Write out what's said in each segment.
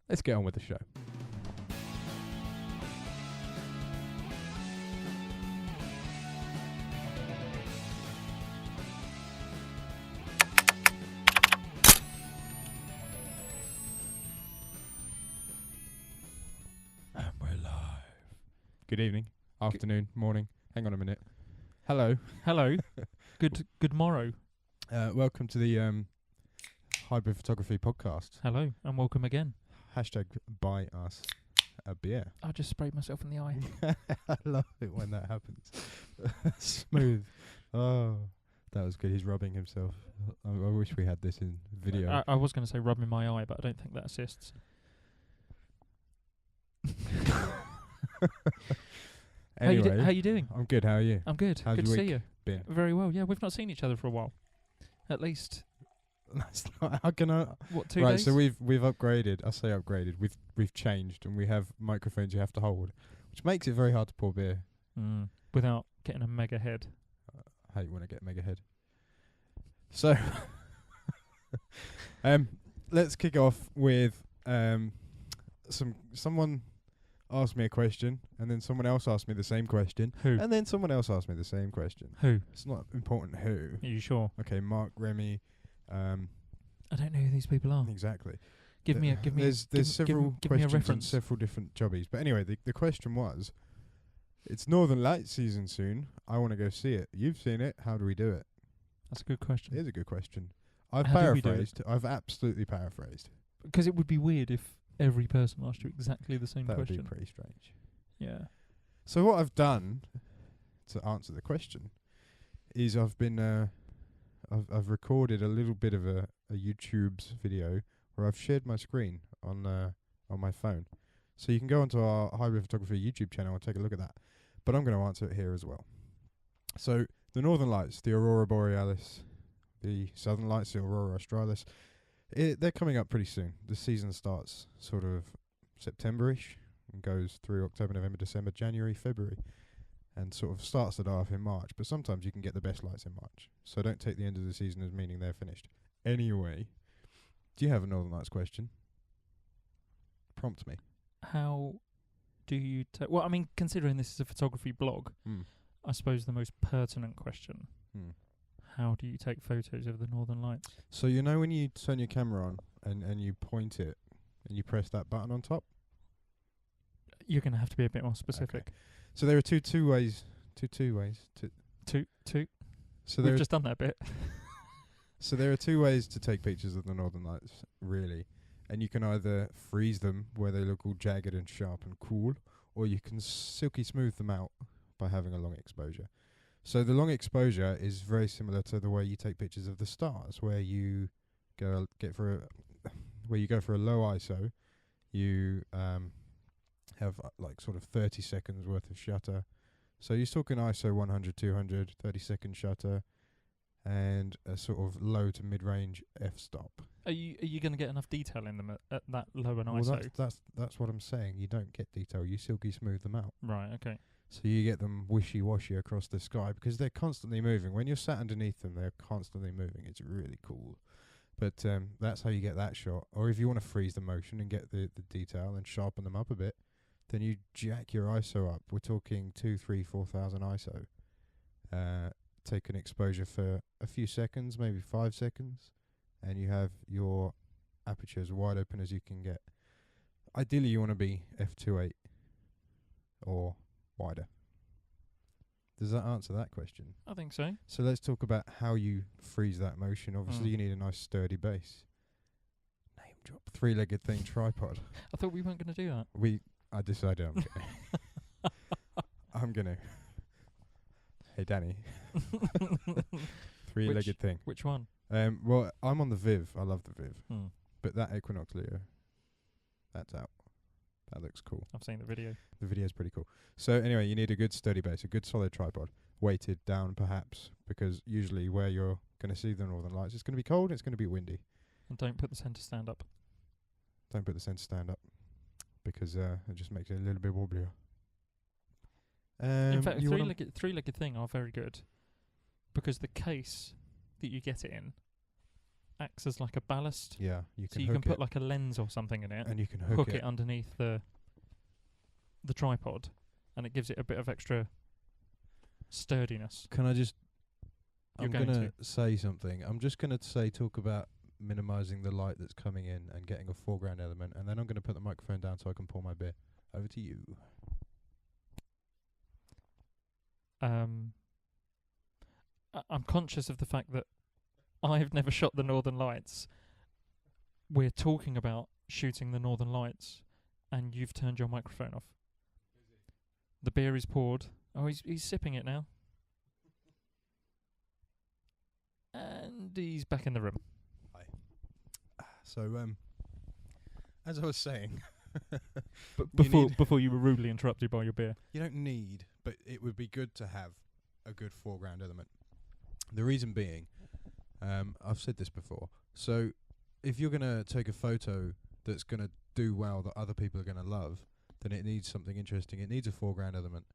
Let's get on with the show. And we're live. Good evening, afternoon, morning. Hang on a minute. Hello. Hello. Good morrow. Welcome to the Hybrid Photography Podcast. Hello, and welcome again. Hashtag buy us a beer. I just sprayed myself in the eye. I love it when that happens. Smooth. Oh, that was good. He's rubbing himself. I wish we had this in video. I was going to say rubbing my eye, but I don't think that assists. Anyway, How you doing? I'm good. How are you? I'm good. How's Good to your see week you. been? Very well. Yeah, we've not seen each other for a while. At least That's not, how can I? what, 2 Right, days? so we've upgraded. I say upgraded. We've changed, and we have microphones you have to hold, which makes it very hard to pour beer. Without getting a mega head. I hate when I get mega head. So, let's kick off with someone asked me a question, and then someone else asked me the same question, Who? and then someone else asked me the same question. Who? It's not important who. Are you sure? Okay, Mark, Remy, I don't know who these people are. exactly. Give me a There's several give me a questions on reference. several different jobbies. But anyway, the question was, it's Northern Lights season soon. I want to go see it. You've seen it. How do we do it? That's a good question. It is a good question. I've How do we do it? paraphrased. I've absolutely paraphrased. Because it would be weird if every person asked you exactly the same That would question. be pretty strange. Yeah. So what I've done to answer the question is I've been I've recorded a little bit of a YouTube's video where I've shared my screen on my phone. So you can go onto our Hybrid Photography YouTube channel and take a look at that. But I'm going to answer it here as well. So the Northern Lights, the Aurora Borealis, the Southern Lights, the Aurora Australis, they're coming up pretty soon. The season starts sort of September-ish and goes through October, November, December, January, February, and sort of starts the day off in March. But sometimes you can get the best lights in March. So don't take the end of the season as meaning they're finished. Anyway, do you have a Northern Lights question? Prompt me. How do you take... Well, I mean, considering this is a photography blog, I suppose the most pertinent question, how do you take photos of the Northern Lights? So you know when you turn your camera on and you point it and you press that button on top? You're going to have to be a bit more specific. Okay. So there are two ways. Two. So We've just done that bit. So there are two ways to take pictures of the Northern Lights, really. And you can either freeze them where they look all jagged and sharp and cool, or you can silky smooth them out by having a long exposure. So the long exposure is very similar to the way you take pictures of the stars, where you go for a low ISO, you have like sort of 30 seconds worth of shutter. So you're talking ISO 100, 200, 30-second shutter, and a sort of low to mid-range f-stop. Are you going to get enough detail in them at that low an Well, ISO? that's what I'm saying. You don't get detail. You silky smooth them out. Right, okay. So you get them wishy-washy across the sky because they're constantly moving. When you're sat underneath them, they're constantly moving. It's really cool. But that's how you get that shot. Or if you want to freeze the motion and get the detail and sharpen them up a bit, then you jack your ISO up. We're talking 2,000, 3,000, 4,000 ISO. Take an exposure for a few seconds, maybe 5 seconds, and you have your aperture as wide open as you can get. Ideally, you want to be f2.8 or wider. Does that answer that question? I think so. So let's talk about how you freeze that motion. Obviously, you need a nice sturdy base. Name drop. 3-legged thing tripod. I thought we weren't going to do that. I decided I'm kidding. I'm going to. Hey, Danny. 3-legged thing. Which one? Well, I'm on the Viv. I love the Viv. But that Equinox Leo, that's out. That looks cool. I've seen the video. The video's pretty cool. So anyway, you need a good sturdy base, a good solid tripod, weighted down perhaps, because usually where you're going to see the Northern Lights, it's going to be cold, it's going to be windy. And don't put the centre stand up. Don't put the centre stand up, because it just makes it a little bit wobblier. In fact, three-legged thing are very good, because the case that you get it in acts as like a ballast. Yeah, you can. So you can put like a lens or something in it, and you can hook it underneath the tripod, and it gives it a bit of extra sturdiness. Can I just? You're I'm going gonna say something. I'm just gonna talk about minimizing the light that's coming in and getting a foreground element, and then I'm gonna put the microphone down so I can pour my beer. Over to you. I'm conscious of the fact that I've never shot the Northern Lights. We're talking about shooting the Northern Lights, and you've turned your microphone off. The beer is poured. Oh, he's sipping it now. And he's back in the room. Hi. So, as I was saying, but before you were rudely interrupted by your beer. You don't need, but it would be good to have a good foreground element. The reason being, I've said this before. So, if you're gonna take a photo that's gonna do well, that other people are gonna love, then it needs something interesting. It needs a foreground element.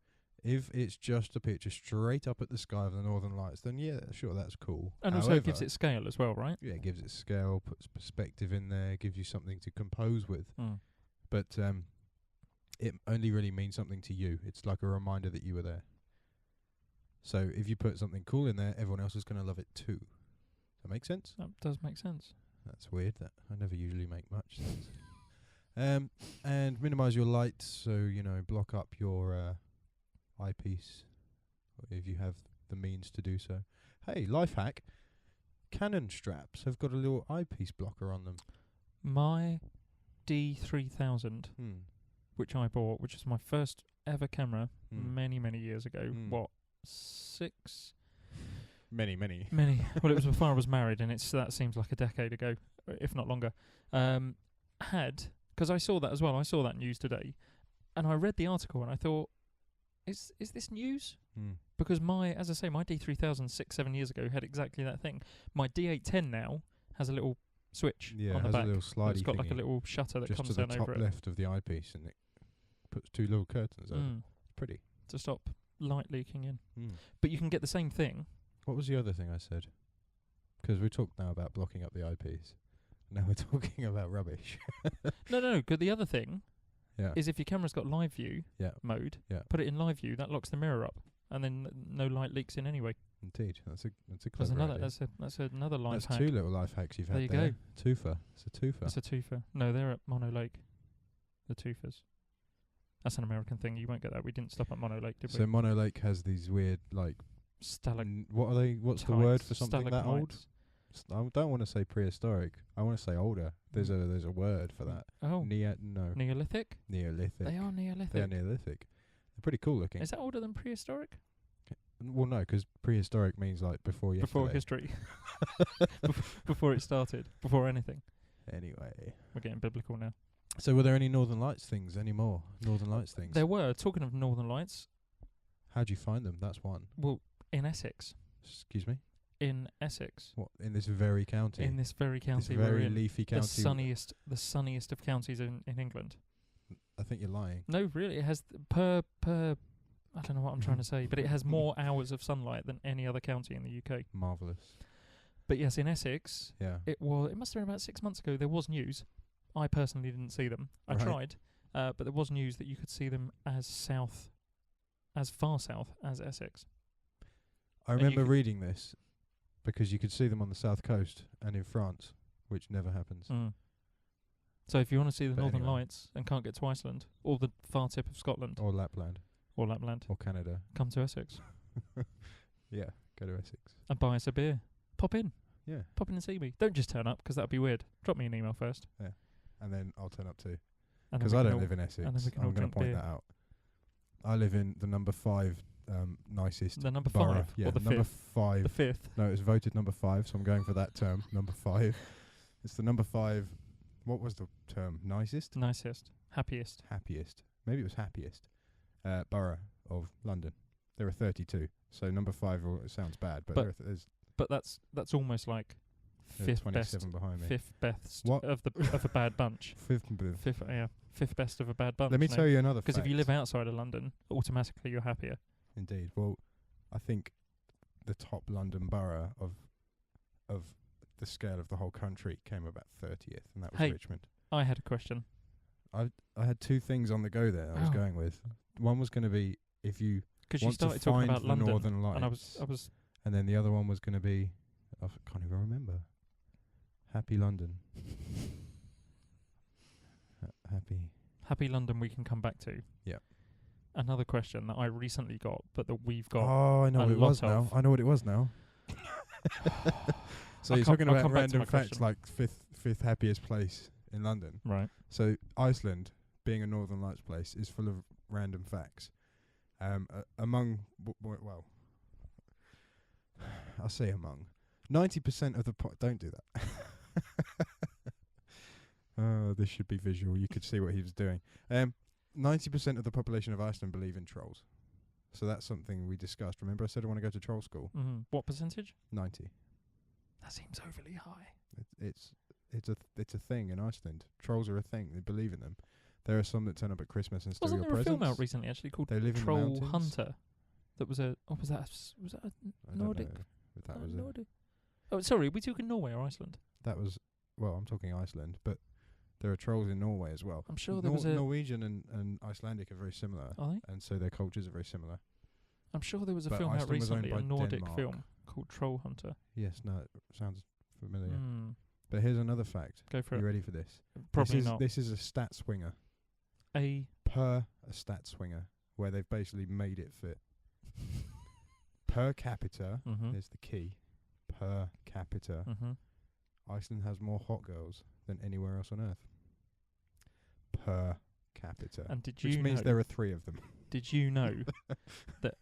If it's just a picture straight up at the sky of the Northern Lights, then yeah, sure, that's cool. And also it gives it scale as well, right? Yeah, it gives it scale, puts perspective in there, gives you something to compose with. But it only really means something to you. It's like a reminder that you were there. So if you put something cool in there, everyone else is going to love it too. Does that make sense? That does make sense. That's weird. That I never usually make much sense. And minimize your light, so block up your eyepiece if you have the means to do so. Hey, life hack. Canon straps have got a little eyepiece blocker on them. My D3000, which I bought, which is my first ever camera many years ago. What, 6? Many. Well, it was before I was married, and that seems like a decade ago, if not longer. Because I saw that as well. I saw that news today, and I read the article, and I thought, is this news? Because as I say, my D3000 6-7 years ago had exactly that thing. My D810 now has a little switch on the back. A little slidey. It's got like a little shutter that comes down over it. Just to the top left of the eyepiece, and it puts 2 little curtains over. It's pretty. To stop light leaking in. But you can get the same thing. What was the other thing I said? Because we talked now about blocking up the eyepiece. Now we're talking about rubbish. No. Because the other thing is if your camera's got live view mode, put it in live view, that locks the mirror up, and then no light leaks in anyway. Indeed, that's a clever idea. That's another life hack. That's 2 little life hacks you've had there. There you go. Twofer. It's a twofer. It's a twofer. No, they're at Mono Lake. The twofers. That's an American thing. You won't get that. We didn't stop at Mono Lake, did we? So Mono Lake has these weird, like... what are they? What's the word for something that old? I don't want to say prehistoric. I want to say older. There's a word for that. Oh. Neolithic? Neolithic. They are Neolithic. They are Neolithic. They're pretty cool looking. Is that older than prehistoric? Well, no, because prehistoric means like before yesterday. Before history. Before it started. Before anything. Anyway. We're getting biblical now. So were there any Northern Lights things anymore? Northern Lights things? There were. Talking of Northern Lights. How'd you find them? That's one. Well, in Essex. Excuse me? In Essex. What, in this very county? In this very county. This very leafy county. The sunniest of counties in England. I think you're lying. No, really. It has per I don't know what I'm trying to say, but it has more hours of sunlight than any other county in the UK. Marvellous. But yes, in Essex, it must have been about 6 months ago, there was news. I personally didn't see them. I tried, but there was news that you could see them as far south as Essex. I remember reading this because you could see them on the south coast and in France, which never happens. So if you want to see the Northern Lights and can't get to Iceland, or the far tip of Scotland, or Lapland, or Canada, come to Essex. Yeah, go to Essex and buy us a beer. Pop in. Yeah, pop in and see me. Don't just turn up, because that'd be weird. Drop me an email first. Yeah, and then I'll turn up too. Because I don't live in Essex. And then we can I'm going to point that out. I live in the number 5 nicest. The number borough. 5, yeah, or the number 5th. 5. The 5th. No, it's voted number 5, so I'm going for that term. Number 5. It's the number 5. What was the term? Nicest? Nicest. Happiest. Happiest. Maybe it was happiest. Borough of London. There are 32. So number 5 sounds bad, but there's. But that's almost like 5th best. Behind me. 5th best of a bad bunch. Fifth best of a bad bunch. Let me tell you another fact. Because if you live outside of London, automatically you're happier. Indeed. Well, I think the top London borough of the scale of the whole country came about 30th, and that was Hey. Richmond. I had a question. I had two things on the go there. I was Oh. going with. One was going to be if you Because you want to started talking find about the London, Northern Lights, and I was. and then the other one was going to be I can't even remember. Happy London. Happy London we can come back to. Yeah. Another question that I recently got, but that we've got. Oh, I know a what it lot was now. of. I know what it was now. So I'll you're come- talking I'll about come back to random my facts question. like fifth happiest place in London. Right. So Iceland, being a Northern Lights place, is full of random facts. Among well, I'll say among 90% of the don't do that. Oh, this should be visual. You could see what he was doing. 90% of the population of Iceland believe in trolls. So that's something we discussed. Remember I said I want to go to troll school? Mm-hmm. What percentage? 90. That seems overly high. It's a thing in Iceland. Trolls are a thing. They believe in them. There are some that turn up at Christmas and steal Wasn't your there a presents. film out recently actually called They live in the Troll mountains. Hunter? That was a. Oh, was that a I don't Nordic? know if that was Nordic. Oh, sorry. We talking Norway or Iceland? that was well. I'm talking Iceland, but there are trolls in Norway as well. I'm sure there was a. Norwegian and Icelandic are very similar, Are they? and so their cultures are very similar. I'm sure there was a But film out Iceland was owned recently, a by Nordic Denmark. film called Troll Hunter. Yes, no, it sounds familiar. Mm, But here's another fact. go for You it. ready for this? Probably this is, not. This is a stat swinger A. per a stat swinger, where they've basically made it fit. Per capita, Mm-hmm. here's the key. Per capita, Mm-hmm. Iceland has more hot girls than anywhere else on Earth. Per capita. And did Which you means know? there are 3 of them. Did you know that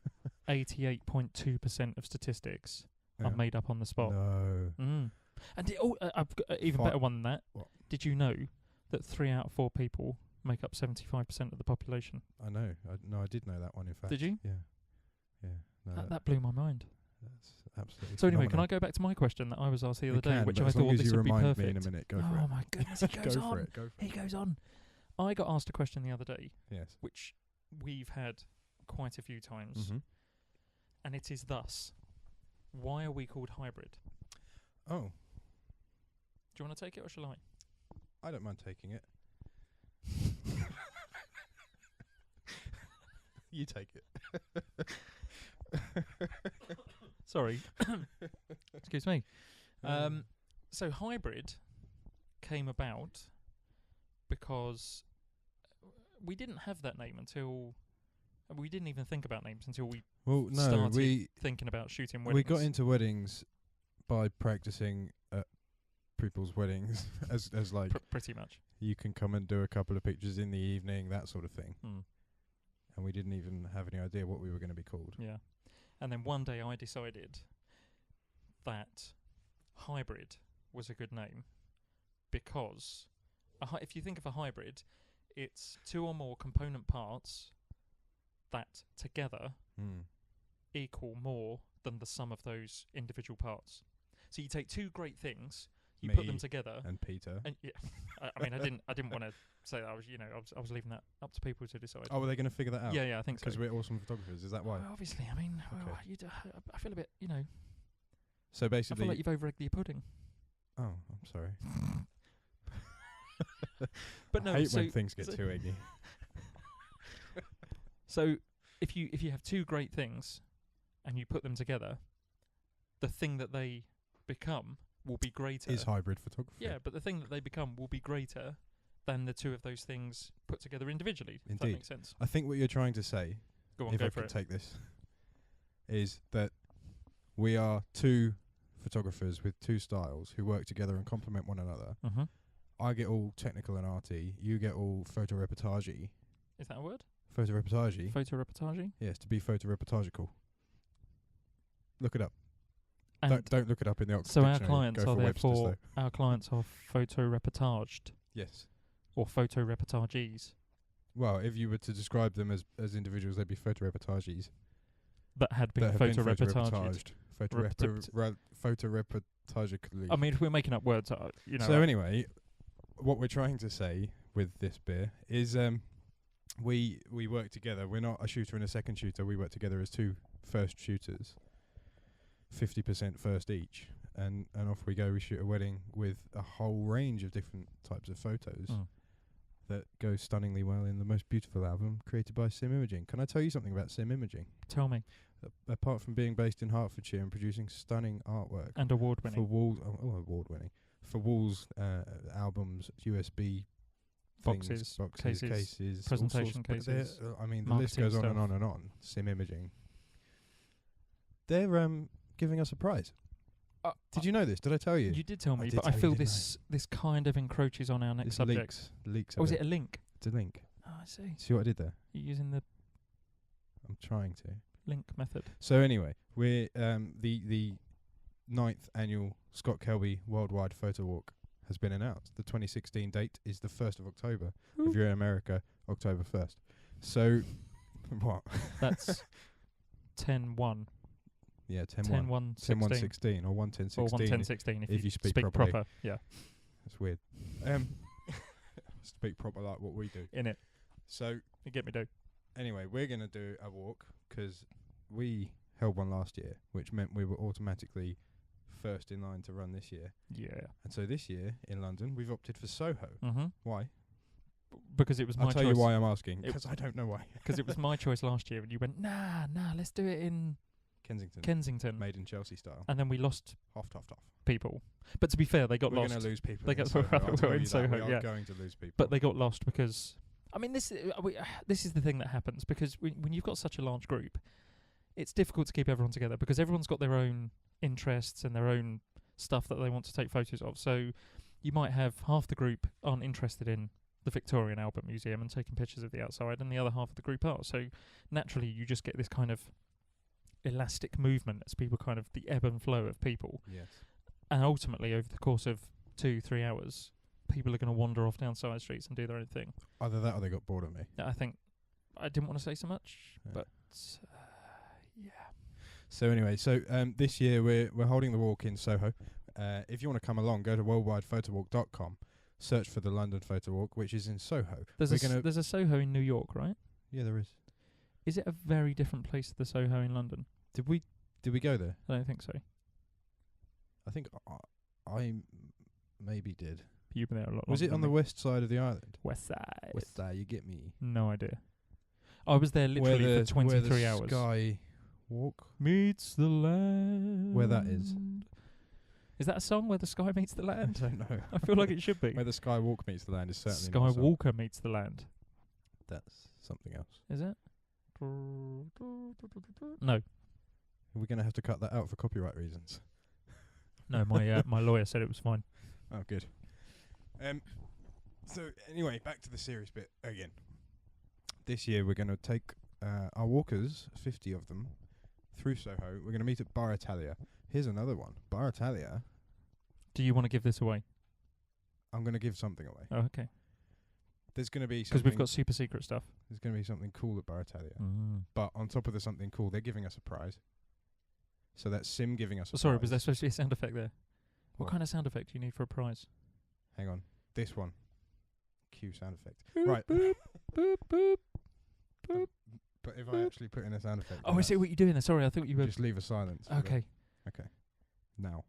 88.2% of statistics are made up on the spot? No. Mm. And I've got an even Fi- better one than that. What? Did you know that 3 out of 4 people make up 75% of the population? I know. I did know that one, in fact. Did you? Yeah. Yeah. No, That blew my mind. that's absolutely So anyway, can phenomenal. I go back to my question that I was asked the We other day, can, which but I as long thought as this you would be remind perfect? me in a minute, go for Oh it. my goodness, he goes Go on. for it. Go for He it. goes on. I got asked a question the other day, Yes. which we've had quite a few times, Mm-hmm. and it is thus: why are we called hybrid? Oh, Do you want to take it or shall I? I don't mind taking it. You take it. Sorry. Excuse me. So hybrid came about because we didn't have that name until we didn't even think about names until we Well, no, started thinking about shooting weddings. we got into weddings by practicing at people's weddings as like pretty much. you can come and do a couple of pictures in the evening, that sort of thing. Mm. And we didn't even have any idea what we were going to be called. Yeah. And then one day I decided that hybrid was a good name because if you think of a hybrid, it's 2 or more component parts that together Mm. equal more than the sum of those individual parts. So you take 2 great things, you Me put them together, And Peter. and yeah, I mean, I didn't want to say that. I was leaving that up to people to decide. Oh, were they going to figure that out? yeah, I think so. Because we're awesome photographers. Is that why? Well, obviously, I mean, Okay. I feel a bit, So I basically, feel like you've over-egged your pudding. oh, I'm sorry. But no, I hate so, when things get so- too eggy. So if you have 2 great things and you put them together, the thing that they become will be greater. Is hybrid photography? Yeah, but the thing that they become will be greater than the 2 of those things put together individually. If that Indeed. makes sense. I think what you're trying to say, Go on, if go I for could it. take this, is that we are 2 photographers with 2 styles who work together and complement one another. Mm-hmm. I get all technical and arty. You get all photoreportage. Is that a word? Photoreportage? Photoreportage. Yes, to be photoreportagical. Look it up. And Don't look it up in the Oxford so our Dictionary. clients Go are for Webster's, therefore though. our clients are photoreportaged Yes. or photoreportagees Well, if you were to describe them as individuals, they'd be photoreportages. that had been that have been photoreportaged. photoreportagically. I mean, if we're making up words, So anyway, what we're trying to say with this beer is we work together. We're not a shooter and a second shooter. We work together as 2 first shooters, 50% first each. and off we go. We shoot a wedding with a whole range of different types of photos that go stunningly well in the most beautiful album created by Sim Imaging. Can I tell you something about Sim Imaging? Tell me. Apart from being based in Hertfordshire and producing stunning artwork And award-winning. for walls, award-winning for walls, albums, USB Boxes, cases, presentation all sorts, cases, I mean, the list goes on and on and on. Sim Imaging. They're giving us a prize. Did you know this? Did I tell you? You did tell me, did but I tell you, feel didn't this kind of encroaches on our next This subject. leaks. Oh, is it a link? It's a link. Oh, I see. See what I did there? You're using the I'm trying to. link method. So anyway, we're the 9th annual Scott Kelby Worldwide Photo Walk has been announced. The 2016 date is the 1st of October. If you're in America, October 1st. So, what? That's 10-1. Yeah, 10-1-16. 10-1-16 or 1-10-16. Or 1-10-16 if you speak properly. proper. Yeah. That's weird. Speak proper like what we do. In it. So, You get me, do. anyway, we're going to do a walk because we held one last year, which meant we were automatically first in line to run this year. Yeah. And so this year in London, we've opted for Soho. Mm-hmm. Why? Because it was my choice. I'll tell you why I'm asking. Because I don't know why. Because it was my choice last year, and you went, nah, let's do it in Kensington. Made in Chelsea style. And then we lost Off. people. But to be fair, they got We're lost. going to lose people. They in got Soho. I'll tell in you that. Soho, We are yeah. going to lose people. But they got lost because, I mean, this is the thing that happens, because when you've got such a large group, it's difficult to keep everyone together because everyone's got their own interests and their own stuff that they want to take photos of. So you might have half the group aren't interested in the Victorian Albert Museum and taking pictures of the outside, and the other half of the group are. So naturally you just get this kind of elastic movement as people kind of the ebb and flow of people. Yes. And ultimately over the course of 2-3 hours, people are going to wander off down side streets and do their own thing. Either that or they got bored of me. I think I didn't want to say so much, but yeah. So anyway, this year we're holding the walk in Soho. If you want to come along, go to worldwidephotowalk.com, search for the London Photo Walk, which is in Soho. There's a Soho in New York, right? Yeah, there is. Is it a very different place to the Soho in London? Did we go there? I don't think so. I think I maybe did. You've been there a lot. Was it on the west side of the island? West side? West side, you get me. No idea. I was there literally for 23 hours. Sky Walk meets the land. Where that is? Is that a song, Where the Sky Meets the Land? I don't know. I feel like it should be. Where the Sky Walk meets the land is certainly not a song. Skywalker meets the land. That's something else. Is it? No. We're going to have to cut that out for copyright reasons. No, my lawyer said it was fine. Oh, good. So anyway, back to the serious bit again. This year we're going to take our walkers, 50 of them, through Soho. We're going to meet at Bar Italia. Here's another one. Bar Italia. Do you want to give this away? I'm going to give something away. Oh, okay. There's going to be something... Because we've got super secret stuff. There's going to be something cool at Bar Italia. But on top of the something cool, they're giving us a prize. So that's Sim giving us a prize. Sorry, was there supposed to be a sound effect there? What What? kind of sound effect do you need for a prize? Hang on. This one. Cue sound effect. Boop, Right. boop, boop, boop, boop. But if I actually put in a sound effect... Oh, I see what you're doing there. Sorry, I thought you were... Just leave a silence. for Okay. Okay. Now.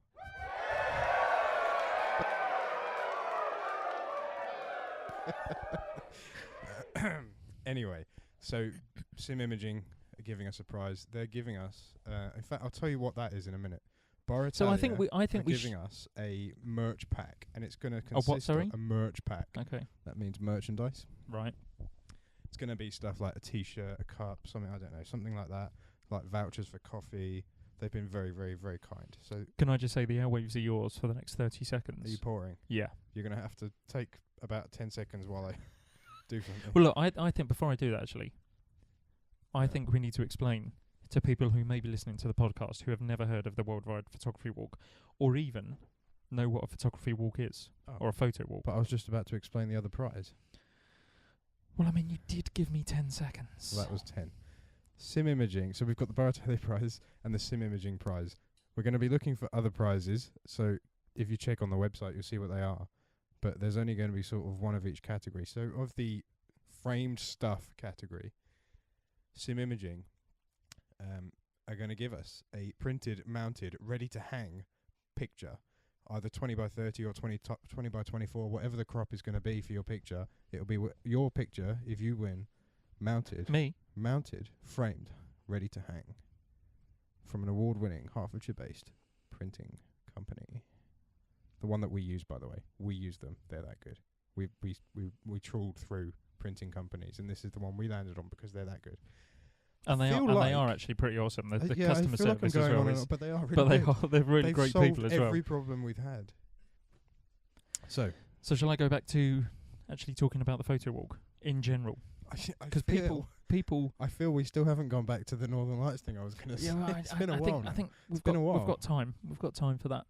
Anyway, so Sim Imaging are giving us a prize. They're giving us... in fact, I'll tell you what that is in a minute. Bar So Italia I think we giving us a merch pack, and it's going to what, consist sorry? of a merch pack. Okay. That means merchandise. Right. It's going to be stuff like a T-shirt, a cup, something, I don't know, something like that, like vouchers for coffee. They've been very, very, very kind. So Can I just say the airwaves are yours for the next 30 seconds? are you pouring? Yeah. You're going to have to take about 10 seconds while I do something. Well, look, I think before I do that, actually, I think we need to explain to people who may be listening to the podcast who have never heard of the Worldwide Photography Walk, or even know what a photography walk is, or a photo walk. But I was just about to explain the other prize. Well, I mean, you did give me 10 seconds. So that was 10. Sim Imaging. So we've got the Bar Italia prize and the Sim Imaging prize. We're going to be looking for other prizes. So if you check on the website, you'll see what they are. But there's only going to be sort of one of each category. So of the framed stuff category, Sim Imaging are going to give us a printed, mounted, ready to hang picture, either 20 by 30 or 20 by 24, whatever the crop is going to be for your picture. It'll be your picture, if you win, mounted, framed, ready to hang, from an award-winning Hertfordshire-based printing company. The one that we use, by the way. We use them. They're that good. We trawled through printing companies, and this is the one we landed on because they're that good. And they are actually pretty awesome. The customer service as well. But they are really good. They're really great people as well. Every problem we've had. So shall I go back to actually talking about the photo walk in general? Because people. I feel we still haven't gone back to the Northern Lights thing. I was going to say. It's been a while. I think we've got time. We've got time for that.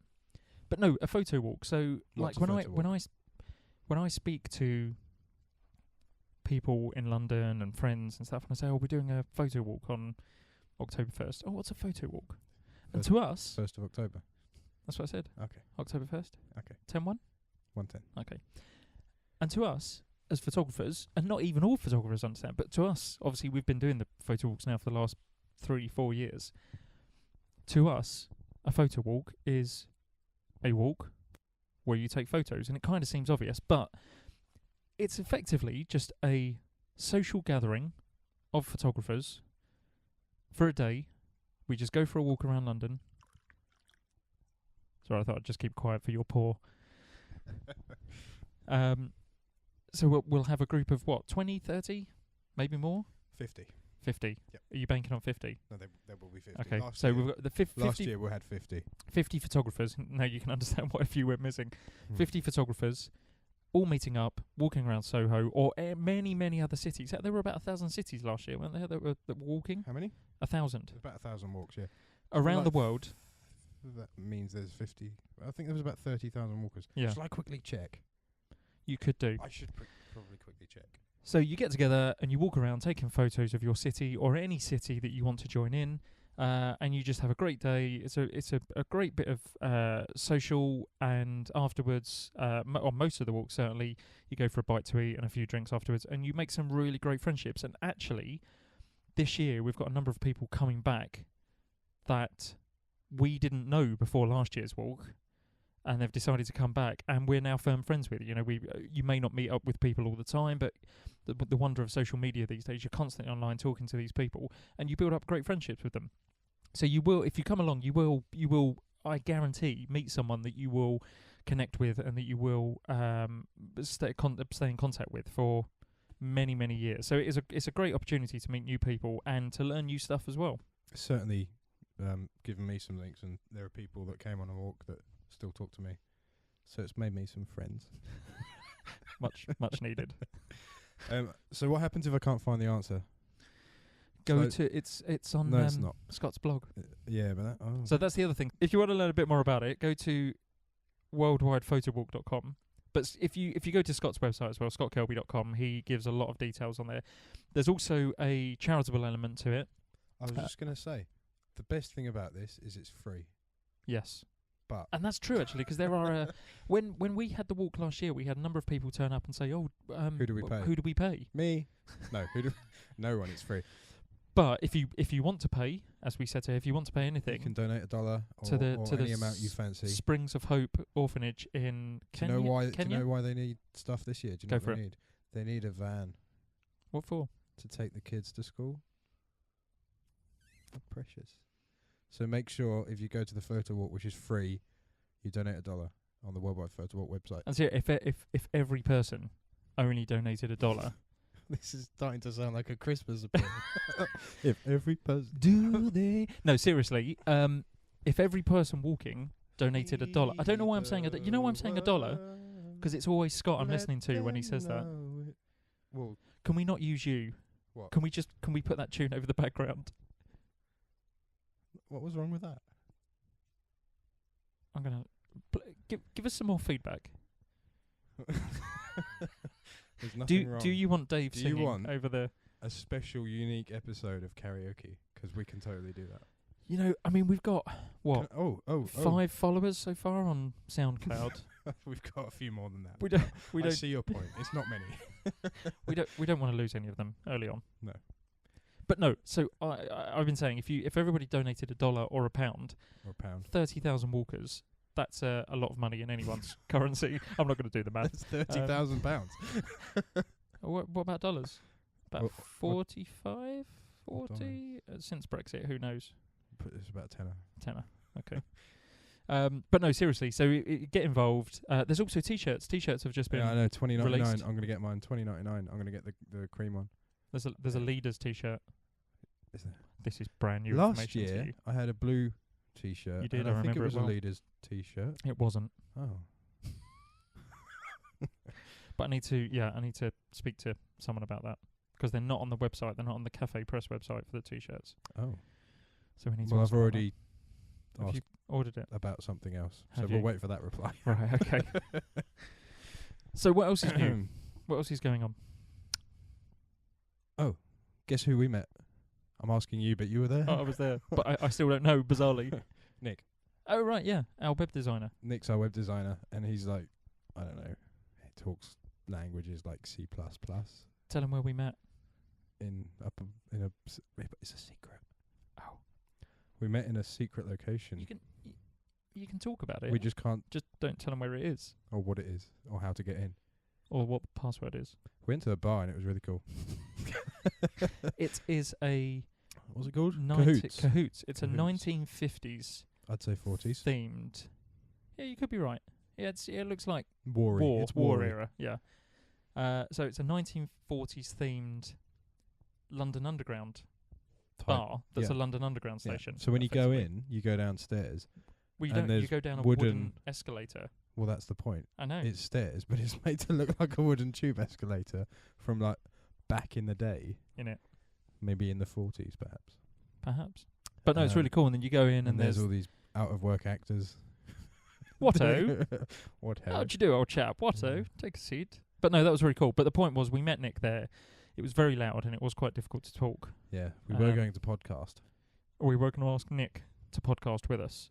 But no, a photo walk. So when I speak to people in London and friends and stuff, and I say, we're doing a photo walk on October 1st. Oh, what's a photo walk? And to us... 1st of October. That's what I said. Okay. October 1st? Okay. 10-1? 1-10. Okay. And to us, as photographers, and not even all photographers understand, but to us, obviously we've been doing the photo walks now for the last 3-4 years. To us, a photo walk is a walk where you take photos, and it kind of seems obvious, but it's effectively just a social gathering of photographers for a day. We just go for a walk around London. Sorry, I thought I'd just keep quiet for your poor. So we'll have a group of 20, 30, maybe more? 50. 50. Yep. Are you banking on 50? No, there will be 50. Okay, so we've got the 50. Last year we had 50. 50 photographers. Now you can understand what a few went missing. 50 photographers, all meeting up, walking around Soho, or many, many other cities. There were about 1,000 cities last year, weren't there, that were walking? How many? 1,000. About 1,000 walks, yeah. Around the world. That means there's 50. I think there was about 30,000 walkers. Yeah. Shall I quickly check? You could do. I should probably quickly check. So you get together and you walk around taking photos of your city or any city that you want to join in, and you just have a great day. It's a great bit of social, and afterwards, on most of the walks certainly, you go for a bite to eat and a few drinks afterwards, and you make some really great friendships. And actually, this year we've got a number of people coming back that we didn't know before last year's walk, and they've decided to come back, and we're now firm friends with. You know, you may not meet up with people all the time, but the wonder of social media these days, you're constantly online talking to these people, and you build up great friendships with them. So you will, if you come along, you will, I guarantee, meet someone that you will connect with and that you will stay in contact with for many, many years. So it's a great opportunity to meet new people and to learn new stuff as well. Certainly given me some links, and there are people that came on a walk that still talk to me. So it's made me some friends. much needed. So what happens if I can't find the answer? It's on it's not. Scott's blog. Yeah, but So that's the other thing. If you want to learn a bit more about it, go to worldwidephotoWalk.com. But if you go to Scott's website as well, scottkelby.com, he gives a lot of details on there. There's also a charitable element to it. I was just going to say, the best thing about this is it's free. Yes. And that's true, actually, because there are when we had the walk last year, we had a number of people turn up and say, "Oh, who do we pay? Who do we pay?" Me? No, no one. It's free. But if you want to pay, as we said, if you want to pay anything, you can donate $1 or any amount you fancy. Springs of Hope Orphanage in Kenya. Do you know why they need stuff this year? Do you know what they need? They need a van. What for? To take the kids to school. They're precious. So make sure if you go to the photo walk, which is free, you donate $1 on the Worldwide Photo Walk website. And so if every person only donated $1, this is starting to sound like a Christmas appeal. If every person No, seriously. If every person walking donated $1, I don't know why I'm saying you know why I'm saying $1? Because it's always Scott I'm listening to when he says that. Well, can we not use you? What? Can we put that tune over the background? What was wrong with that? I'm gonna give us some more feedback. There's nothing wrong. Do you want Dave singing over the a special, unique episode of karaoke? Because we can totally do that. You know, I mean, we've got 5 followers so far on SoundCloud. We've got a few more than that. I see your point. It's not many. we don't want to lose any of them early on. No. But no, so I've been saying if everybody donated $1 or a pound, 30,000 30,000 walkers, that's a lot of money in anyone's currency. I'm not going to do the math. That's £30,000. What about dollars? About What- 45, 40 since Brexit. Who knows? It's about tenner. Tenner. Okay. But no, seriously. So get involved. There's also t-shirts. T-shirts have just been. Yeah, I know. $20.99. released. I'm gonna get mine. $20.99. I'm gonna get the cream one. There's a leaders t-shirt. Is there? This is brand new Last information to year, you. I had a blue T-shirt. You did, and I I think it remember it was well. a leaders T-shirt. It wasn't. Oh. But I need to speak to someone about that because they're not on the website. They're not on the Cafe Press website for the t-shirts. Oh. So we need to. Well, ask I've about already that. Have you asked ordered it? about something else, so Have we'll you? wait for that reply. Right. Okay. So what else is new? What else is going on? Guess who we met? I'm asking you, but you were there. Oh, I was there, but I still don't know. Bizarrely. Nick. Oh right, yeah, our web designer. Nick's our web designer, and he's like, I don't know, he talks languages like C++. Tell him where we met. It's a secret. Oh. We met in a secret location. You can talk about it. We just can't, just don't tell him where it is or what it is, or how to get in. or what the password is. We went to a bar and it was really cool. It is a What's it called? 90 Cahoots. Cahoots. It's Cahoots. a 1950s I'd say 40s. themed. Yeah, you could be right. Yeah, it looks like War. It's war war era. Yeah. So it's a 1940s themed London Underground bar. That's a London Underground Yeah. station. So when you go effectively. in, you go downstairs. well, you and don't. You there's go down a wooden- wooden escalator. Well, that's the point. I know. It's stairs, but it's made to look like a wooden tube escalator from like back in the day, in it, maybe in the 40s, perhaps. But no, it's really cool. And then you go in, And and there's all these out of work actors. Watto. What How'd you do, old chap? Watto, Yeah. take a seat. But no, that was really cool. But the point was, we met Nick there. It was very loud, and it was quite difficult to talk. Yeah, we were Um, going to podcast. We were going to ask Nick to podcast with us,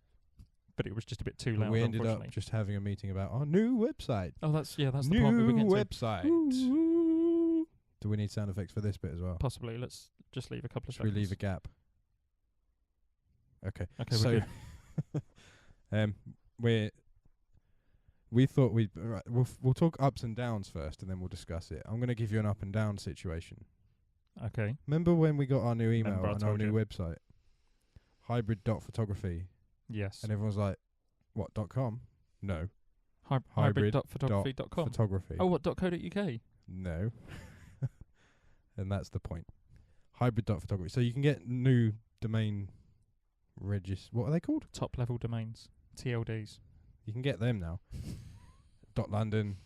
but it was just a bit too But loud, we ended unfortunately. up just having a meeting about our new website. Oh, that's the part we New were getting to. website. Ooh. Do we need sound effects for this bit as well? Possibly. Let's just leave a couple of Should we seconds. leave a gap? Okay. Okay, So, we're good. we thought we'll talk ups and downs first, and then we'll discuss it. I'm going to give you an up and down situation. Okay. Remember when we got our new email Remember I and our told new you. website, hybrid.photography, Yes. and everyone's like, "What .com? No, Hybrid.photography.com. photography. Oh, what .co.uk? No." And that's the point. Hybrid.photography. So you can get new domain what are they called? Top level domains. TLDs. You can get them now. .london,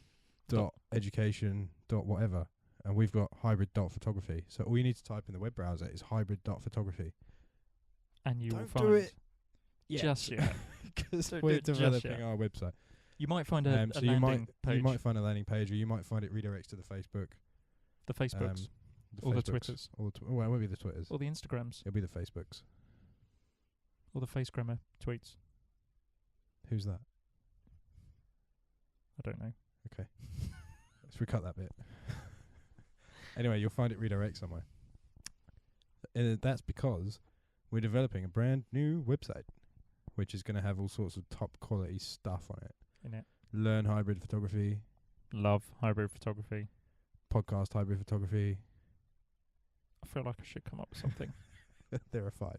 .education, .whatever. And we've got hybrid.photography. So all you need to type in the web browser is hybrid.photography. And you will Don't find do it just yet. because Don't we're do it just developing yet. our website. You might find a So landing page. you might find a landing page, or you might find it redirects to the Facebook, the Facebooks. the Or the Facebooks, Twitters. or well, it won't be the Twitters. Or the Instagrams. It'll be the Facebooks. Or the Facegrammer tweets. Who's that? I don't know. Okay. Let's recut that bit. Anyway, you'll find it redirect somewhere. That's because we're developing a brand new website, which is going to have all sorts of top quality stuff on it. In it. Learn hybrid photography, Love hybrid photography. podcast hybrid photography. I feel like I should come up with something. There are 5.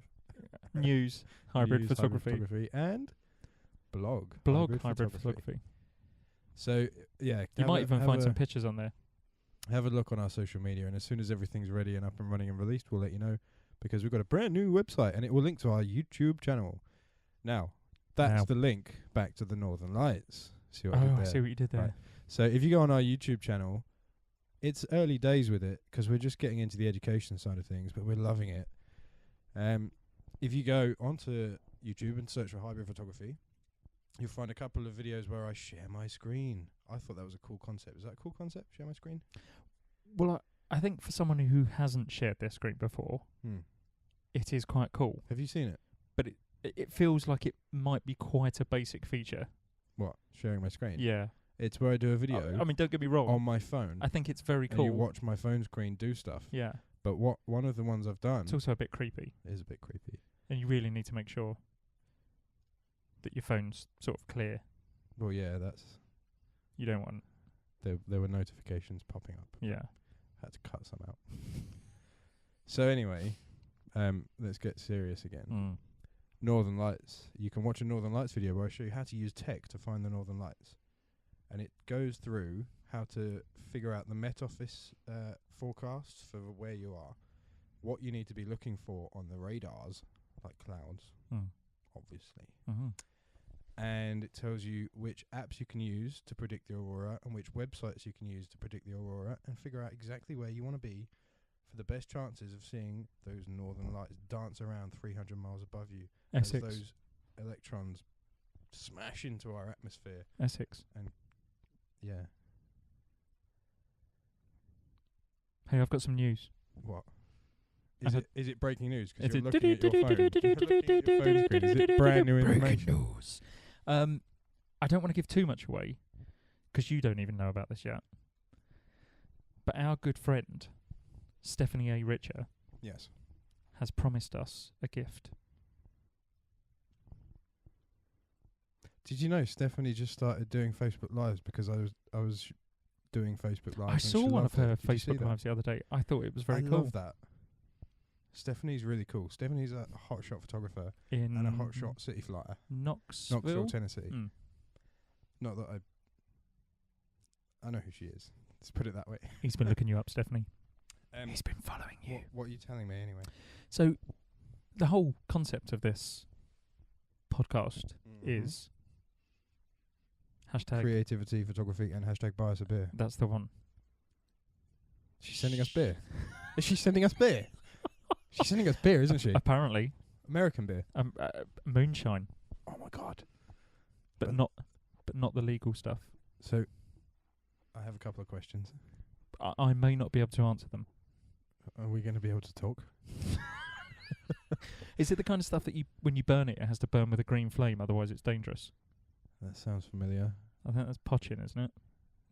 News. Hybrid News, photography. and blog. Blog. Hybrid photography. So, yeah. You might even find some pictures on there. Have a look on our social media, and as soon as everything's ready and up and running and released, we'll let you know, because we've got a brand new website, and it will link to our YouTube channel. Now, that's the link back to the Northern Lights. See what I did Oh, there? I see what you did there. Right. So if you go on our YouTube channel, it's early days with it, because we're just getting into the education side of things, but we're loving it. If you go onto YouTube and search for hybrid photography, you'll find a couple of videos where I share my screen. I thought that was a cool concept. Is that a cool concept, share my screen? Well, I think for someone who hasn't shared their screen before, it is quite cool. Have you seen it? But it feels like it might be quite a basic feature. What? Sharing my screen? Yeah. It's where I do a video I mean, don't get me wrong. on my phone. I think it's very and cool. you watch my phone screen do stuff. Yeah. But one of the ones I've done It's also a bit creepy, is a bit creepy. and you really need to make sure that your phone's sort of clear. Well, yeah, that's... You don't want... There were notifications popping up. Yeah. Had to cut some out. So anyway, let's get serious again. Northern Lights. You can watch a Northern Lights video where I show you how to use tech to find the Northern Lights. And it goes through how to figure out the Met Office forecasts for where you are, what you need to be looking for on the radars, like clouds, obviously. Mm-hmm. And it tells you which apps you can use to predict the aurora and which websites you can use to predict the aurora, and figure out exactly where you want to be for the best chances of seeing those Northern Lights dance around 300 miles above you Essex. as those electrons smash into our atmosphere. Essex. And yeah. Hey, I've got some news. What? Is it breaking news? Is Because it you're looking at your phone. You're looking at your phone screen. Is it brand new information? news. I don't want to give too much away, 'cause you don't even know about this yet. But our good friend, Stephanie A. Richer, Yes. has promised us a gift. Did you know Stephanie just started doing Facebook Lives because I was doing Facebook Lives? I and saw she one loved of her it. Did you see Facebook that? Lives the other day. I thought it was very I cool. love that. Stephanie's really cool. Stephanie's a hotshot photographer In and a hotshot city flighter. Knoxville. Knoxville, Tennessee. Mm. Not that I know who she is. Let's put it that way. He's been looking you up, Stephanie. He's been following you. What are you telling me anyway? So, the whole concept of this podcast is hashtag. Creativity, photography, and hashtag buy us a beer. That's the one. She's sending us beer. Is she sending us beer? She's sending us beer, isn't she? Apparently, American beer. moonshine, Oh my god. but But- not the legal stuff. So, I have a couple of questions. I may not be able to answer them. Are we going to be able to talk? Is it the kind of stuff that when you burn it, it has to burn with a green flame, otherwise it's dangerous? That sounds familiar. I think that's potchin, isn't it?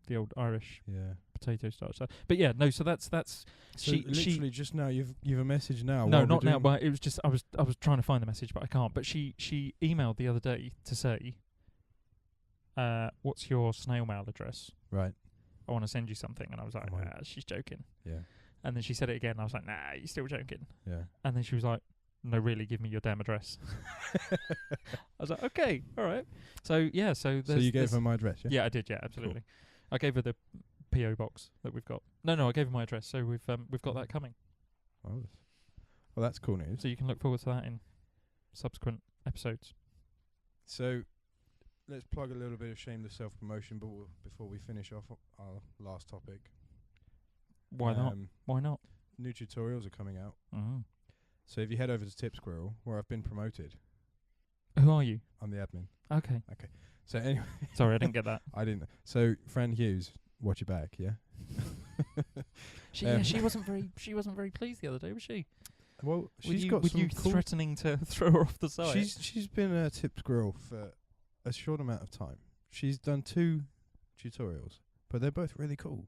The old Irish Yeah. potato starch stuff. But yeah, no. So that's So she. literally just now you've a message now. No, while not we're now. doing- But it was just I was trying to find the message, but I can't. But she emailed the other day to say, "What's your snail mail address? Right. I want to send you something." And I was like, Oh my- "Nah, she's joking." Yeah. And then she said it again. And I was like, "Nah, you're still joking." Yeah. And then she was like, "No, really, give me your damn address." I was like, "Okay, all right." So yeah, so So you gave her my address, yeah? Yeah, I did. Yeah, absolutely. I gave her the PO box that we've got. No, I gave her my address. So we've got that coming. Oh, well, that's cool news. So you can look forward to that in subsequent episodes. So let's plug a little bit of shameless self-promotion before we finish off our last topic. Why not? Why not? New tutorials are coming out. Mm-hmm. So if you head over to Tip Squirrel, where I've been promoted, Who are you? I'm the admin. Okay. So anyway, Sorry, I didn't get that. I didn't. So Fran Hughes, watch your back, yeah? She wasn't very pleased the other day, was she? Well, she's with got some you cool... threatening to throw her off the side. She's been a Tip Squirrel for a short amount of time. She's done 2 tutorials, but they're both really cool.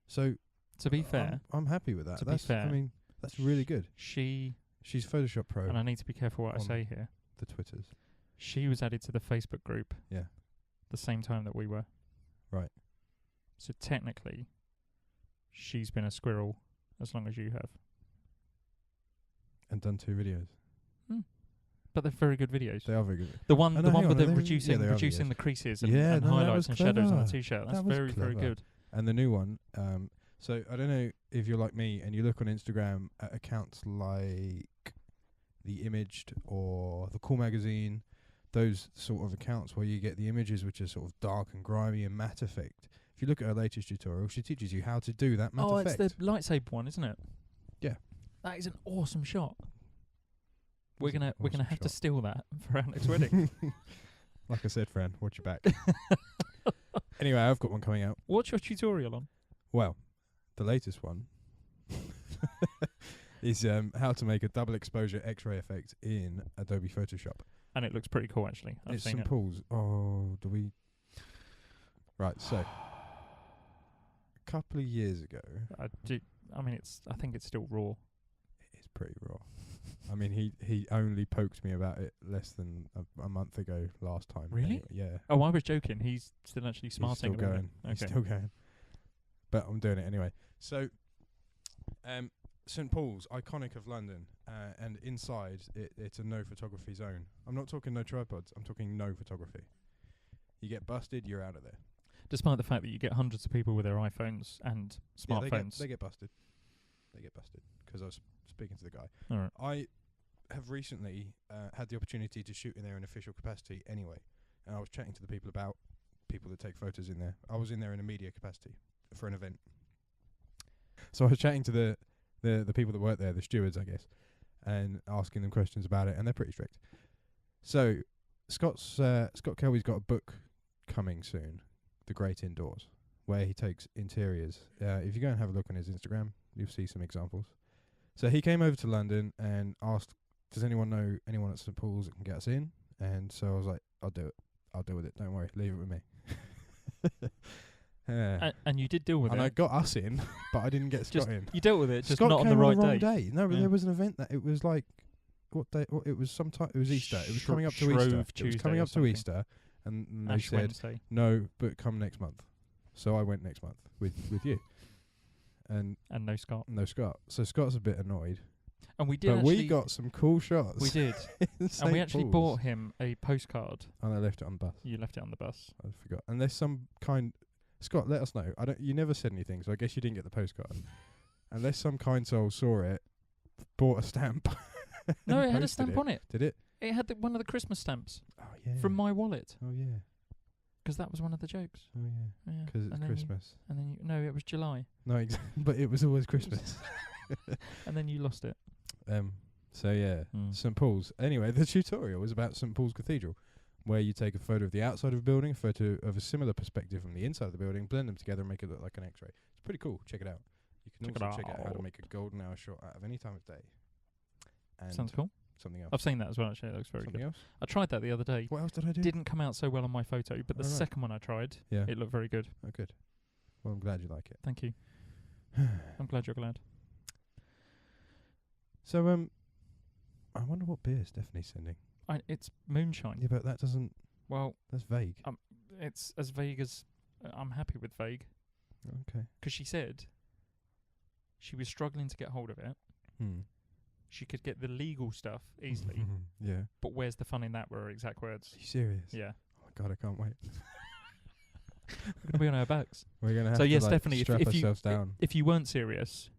So to be fair, I'm happy with that. To be That's fair, I mean, that's really good. she's Photoshop Pro. and I need to be careful what I on say here. The Twitters. She was added to the Facebook group. Yeah. The same time that we were. Right. So technically, she's been a squirrel as long as you have. And done 2 videos. But they're very good videos. They are very good. The one, Oh, the no, one hang with on, the they reducing are reducing videos. the creases and, Yeah, and no, that highlights was and shadows on the clever. t-shirt. That's That was very, very clever. good. And the new one, so I don't know if you're like me and you look on Instagram at accounts like The Imaged or The Cool Magazine, those sort of accounts where you get the images which are sort of dark and grimy and matte effect. If you look at her latest tutorial, she teaches you how to do that matte effect. It's the lightsaber one, isn't it? Yeah. That is an awesome shot. We're It's an gonna awesome have to shot. steal that for our next wedding. Like I said, Fran, watch your back. Anyway, I've got one coming out. What's your tutorial on? Well, the latest one is how to make a double exposure X-ray effect in Adobe Photoshop. And it looks pretty cool, actually. I've It's seen St. it. Paul's. Oh, do we? Right, so a couple of years ago, I mean, I think it's still raw. it's pretty raw. I mean, he only poked me about it less than a month ago last time. Really? Anyway, yeah. Oh, I was joking. He's still actually smarting He's still about going. it. He's Okay. still going. But I'm doing it anyway. So, St Paul's, iconic of London, and inside it's a no photography zone. I'm not talking no tripods. I'm talking no photography. You get busted, you're out of there. Despite the fact that you get hundreds of people with their iPhones and smartphones. Yeah, they get busted. They get busted because I was speaking to the guy. All right. I have recently had the opportunity to shoot in there in official capacity anyway, and I was chatting to the people about people that take photos in there. I was in there in a media capacity for an event. So I was chatting to the people that work there, the stewards, I guess, and asking them questions about it, and they're pretty strict. So Scott Kelby's got a book coming soon, The Great Indoors, where he takes interiors. If you go and have a look on his Instagram, you'll see some examples. So he came over to London and asked, does anyone know anyone at St Paul's that can get us in? And so I was like, I'll do it. I'll deal with it. Don't worry. Leave it with me. And you did deal with and it. I got us in, but I didn't get Scott in. You dealt with it, just Scott not on came the right wrong day. No, but Yeah. there was an event that it was like, what day? It was sometime. It was Easter. It was coming up to Shrove Easter. It was Tuesday coming or up to something. Easter, and they Ash said Wednesday. no, but come next month. So I went next month with you, and And no Scott. no Scott. So Scott's a bit annoyed, And we did but actually... we got some cool shots. We did. in And we St. actually Paul's. bought him a postcard. And I left it on the bus. You left it on the bus. I forgot. Unless some kind, Scott, let us know. You never said anything, so I guess you didn't get the postcard. Unless some kind soul saw it, bought a stamp. No, and it had a posted stamp it. on it. Did it? It had one of the Christmas stamps Oh yeah. from my wallet. Oh yeah. 'Cause that was one of the jokes. Oh yeah. Yeah. 'Cause it's And then Christmas. no, it was July. No, but it was always Christmas. And then you lost it. So yeah, St Paul's. Anyway, the tutorial was about St Paul's Cathedral, where you take a photo of the outside of a building, a photo of a similar perspective from the inside of the building, blend them together and make it look like an X-ray. It's pretty cool. Check it out. You can Check it also check out how to out. make a golden hour shot out of any time of day. And Sounds cool. something else. I've seen that as well, actually. It looks very Something good. else? I tried that the other day. What else did I do? Didn't come out so well on my photo, but the Alright. second one I tried, Yeah. it looked very good. Oh, good. Well, I'm glad you like it. Thank you. I'm glad you're glad. So, I wonder what beer Stephanie's sending. It's moonshine. Yeah, but that doesn't. Well, That's vague. it's as vague as... I'm happy with vague. Okay. 'Cause she said she was struggling to get hold of it. She could get the legal stuff easily, Yeah. but where's the fun in that? Were her exact words. Are you serious? Yeah. Oh my god, I can't wait. We're going to be on our backs. We're gonna have So to yes, like Stephanie, strap if you ourselves down. if you weren't serious,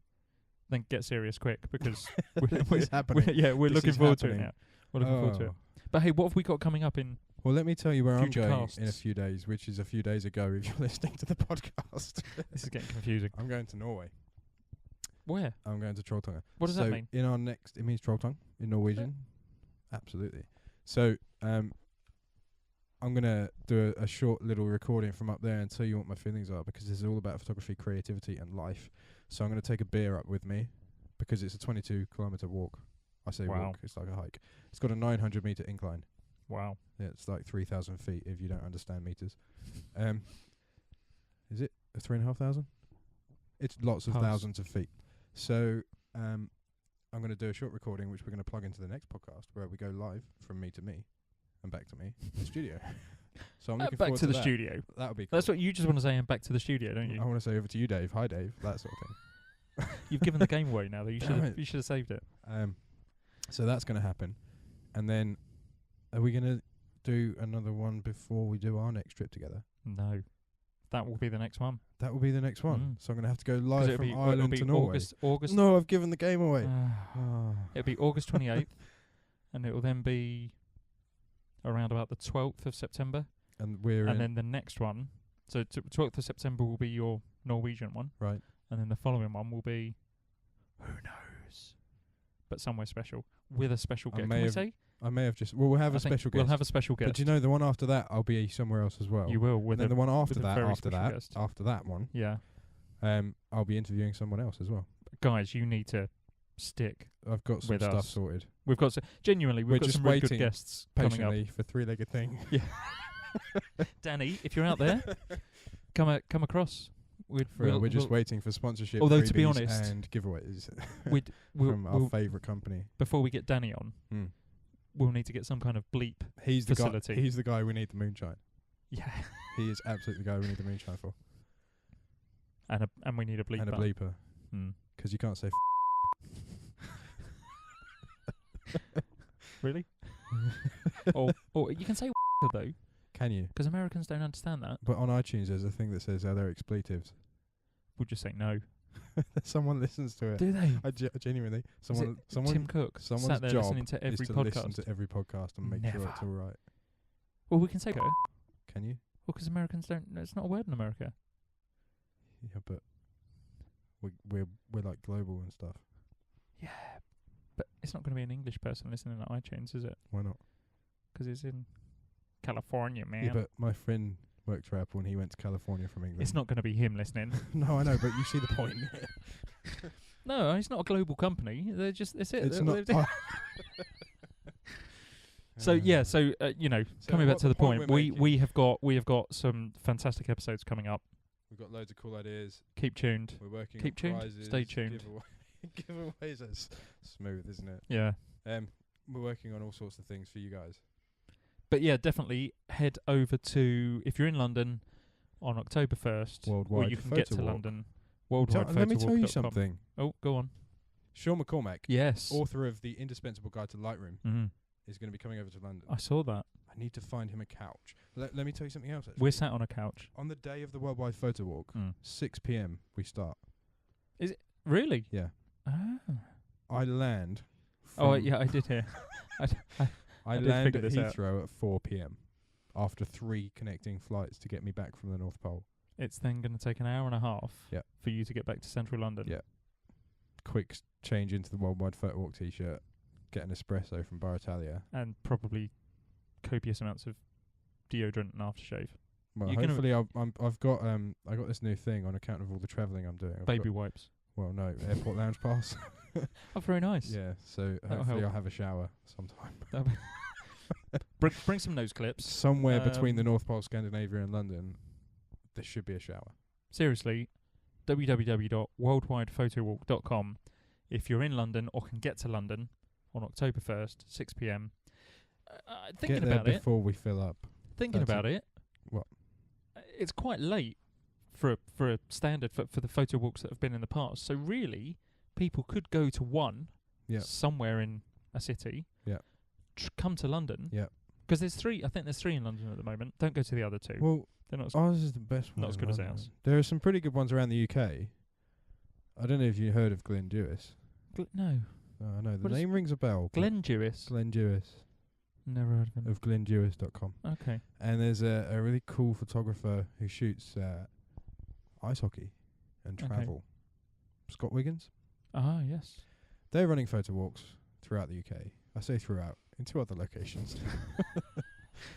then get serious quick, because we're It's happening. we're This looking is forward to it happening. now. We're looking forward to it. But hey, what have we got coming up in? Well, let me tell you where I'm Future going in a casts. few days, which is a few days ago if you're listening to the podcast. This is getting confusing. I'm going to Norway. Where? I'm going to Trolltunga. What does so that mean? In our next, it means Trolltung in Norwegian. Absolutely. So, I'm gonna do a short little recording from up there and tell you what my feelings are, because this is all about photography, creativity, and life. So I'm gonna take a beer up with me, because it's a 22-kilometer walk. I say Wow. walk; it's like a hike. It's got a 900-meter incline. Wow. Yeah, it's like 3,000 feet if you don't understand meters. Is it 3,500? It's lots of Pass. thousands of feet. So I'm going to do a short recording, which we're going to plug into the next podcast, where we go live from me to me and back to me in the studio. So I'm looking Back forward to the that. studio. That would be cool. That's what you just want to say, and back to the studio, don't I you? want to say over to you, Dave. Hi, Dave. That sort of thing. You've given the game away now, though. You Damn it. should have saved it. So that's going to happen. And then are we going to do another one before we do our next trip together? No, that will be the next one. That will be the next one. Mm. So I'm going to have to go 'Cause live it'll from be, Ireland it'll be to Norway. August. No, I've given the game away. Oh. It'll be August 28th, and it will then be around about the 12th of September. And we're And in. then the next one, so 12th of September will be your Norwegian one. Right. And then the following one will be, who knows, but somewhere special with a special I guest. may Can we have say? I may have just. Well, we'll have I a think special We'll guest. have a special guest. But do you know the one after that? I'll be somewhere else as well. You will And with then a the one after with a that, very after special that, guest. after that one, Yeah, I'll be interviewing someone else as well. guys, you need to stick I've got some with stuff us. sorted. We've got genuinely, We're we've got just some really good waiting guests coming up. Patiently for Three-Legged Thing. Danny, if you're out there, come across. We're just waiting for sponsorship. Although, to be freebies honest, and giveaways we'll from our favourite company. Before we get Danny on, we'll need to get some kind of bleep facility. He's the guy we need the moonshine. Yeah. He is absolutely the guy we need the moonshine for. And we need a bleep. And a bleeper. Because you can't say Really? or you can say though. Can you? Because Americans don't understand that. But on iTunes there's a thing that says, are there expletives? We'll just say no. Someone listens to it. Do they? Genuinely. Someone Tim Cook someone's sat there job listening to every is to podcast. listen to every podcast and make sure it's all right. Well, we can say go. Can you? Well, because Americans don't. It's not a word in America. Yeah, but we're like global and stuff. Yeah, but it's not going to be an English person listening to iTunes, is it? Why not? Because it's in California, man. Yeah, but my friend worked for Apple and he went to California from England. It's not going to be him listening. No, I know, but you see the point. No, it's not a global company. They're just. It's it. It's not. So yeah, coming back to the point, we have got some fantastic episodes coming up. We've got loads of cool ideas. Keep tuned. We're working. Keep tuned. Prizes, Stay tuned. Giveaways. That's smooth, isn't it? Yeah. We're working on all sorts of things for you guys. But yeah, definitely head over to, if you're in London on October 1st, Worldwide or you can Photo get to Walk. London. Worldwide Let me tell you something. Oh, go on. Sean McCormack, Yes. author of The Indispensable Guide to Lightroom, is going to be coming over to London. I saw that. I need to find him a couch. Let me tell you something else, actually. We're sat on a couch. On the day of the Worldwide Photo Walk, 6 p.m. we start. Is it? Really? Yeah. Ah. I land. Oh, yeah, I did hear. I land at Heathrow at 4 p.m. after 3 connecting flights to get me back from the North Pole. It's then going to take an hour and a half for you to get back to central London. Yeah. Quick change into the Worldwide Photo Walk t-shirt, get an espresso from Bar Italia. And probably copious amounts of deodorant and aftershave. Well, hopefully I've got I got this new thing on account of all the travelling I'm doing. Baby wipes. Well, no, airport lounge pass. Oh, very nice. Yeah, so hopefully I'll have a shower sometime. Bring some nose clips. Somewhere between the North Pole, Scandinavia and London, there should be a shower. Seriously, www.worldwidephotowalk.com. If you're in London or can get to London on October 1st, 6 p.m. Thinking get there about it. before we fill up. Thinking about it. What? It's quite late for a standard for the photo walks that have been in the past. So really, people could go to one somewhere in a city. Yeah. Come to London. Yeah. Because there's 3. I think there's 3 in London at the moment. Don't go to the other 2. Well, they're not. Ours is the best one. Not as good as ours. There are some pretty good ones around the UK. I don't know if you heard of Glen Dewis. No. Oh, no, the name rings a bell. Glen Dewis. Glen Dewis. Never heard of him. Of glendewis.com. Okay. And there's a really cool photographer who shoots ice hockey and travel. Scott Wiggins. Ah, yes. They're running photo walks throughout the UK. I say throughout, in 2 other locations.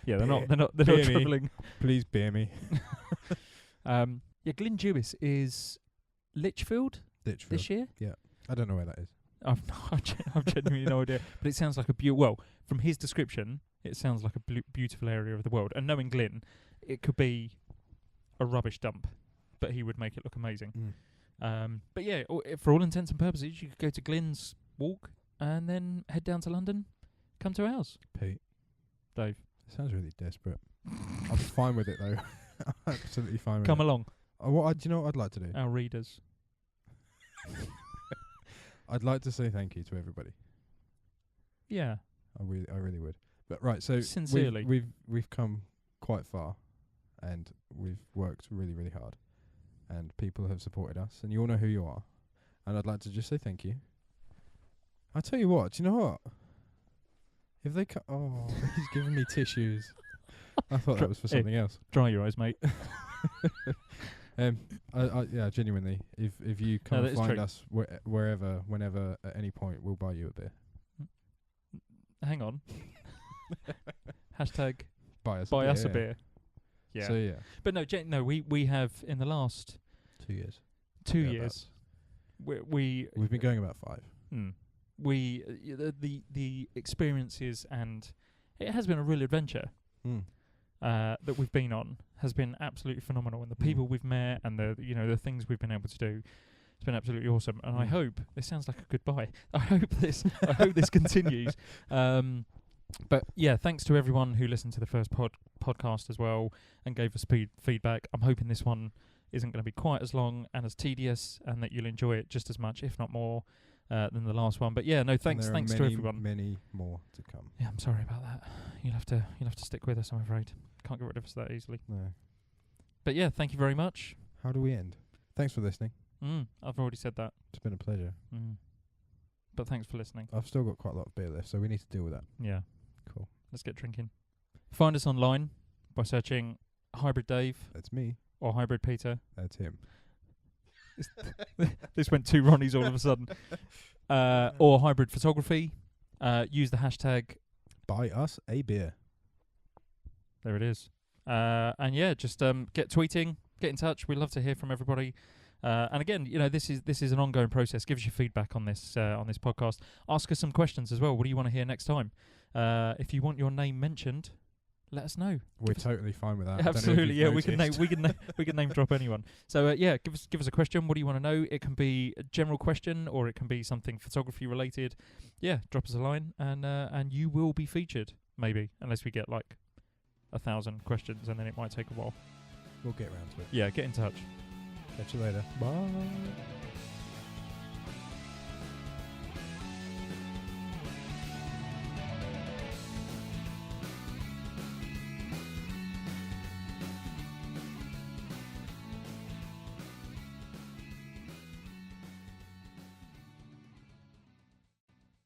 Yeah, they're not travelling. Please bear me. Yeah, Glen Dewis is Lichfield this year. Yeah, I don't know where that is. I've genuinely no idea, but it sounds like a from his description, it sounds like a beautiful area of the world. And knowing Glyn, it could be a rubbish dump, but he would make it look amazing. But yeah, for all intents and purposes, you could go to Glyn's walk and then head down to London, come to ours. Pete, Dave, it sounds really desperate. I'm fine with it though. Absolutely fine with it. Come along. Do you know what I'd like to do? Our readers. I'd like to say thank you to everybody. Yeah. I really would. But right, so sincerely, we've come quite far, and we've worked really, really hard, and people have supported us, and you all know who you are, and I'd like to just say thank you. I tell you what, do you know what? If they he's giving me tissues. I thought that was for something else. Dry your eyes, mate. Yeah, genuinely. If you come and find true. us wherever, whenever, at any point, we'll buy you a beer. Hang on. Hashtag buy us a beer. Yeah. So yeah. But no, we have in the last 2 years. 2 years. We've been going about 5. The experiences, and it has been a real adventure. that we've been on has been absolutely phenomenal, and the people we've met and the things we've been able to do. It's been absolutely awesome, and I hope this sounds like a goodbye. I hope this continues. But yeah, thanks to everyone who listened to the first podcast as well and gave us feedback. I'm hoping this one isn't going to be quite as long and as tedious, and that you'll enjoy it just as much, if not more, than the last one. But yeah, no, thanks to everyone. Many more to come. Yeah, I'm sorry about that. You'll have to stick with us, I'm afraid. Can't get rid of us that easily. No. But yeah, thank you very much. How do we end? Thanks for listening. I've already said that. It's been a pleasure. But thanks for listening. I've still got quite a lot of beer left, so we need to deal with that. Yeah. Cool. Let's get drinking. Find us online by searching Hybrid Dave. That's me. Or Hybrid Peter. That's him. This went two Ronnies all of a sudden. Or Hybrid Photography. Use the hashtag Buy us a beer. There it is. And yeah, just get tweeting, get in touch. We'd love to hear from everybody. And again, this is an ongoing process. Give us your feedback on this podcast. Ask us some questions as well. What do you want to hear next time? If you want your name mentioned, let us know. We're totally fine with that. Absolutely, yeah. We can name drop anyone. So yeah, give us a question. What do you want to know? It can be a general question, or it can be something photography related. Yeah, drop us a line, and you will be featured. Maybe, unless we get like 1,000 questions, and then it might take a while. We'll get around to it. Yeah, get in touch. Catch you later. Bye.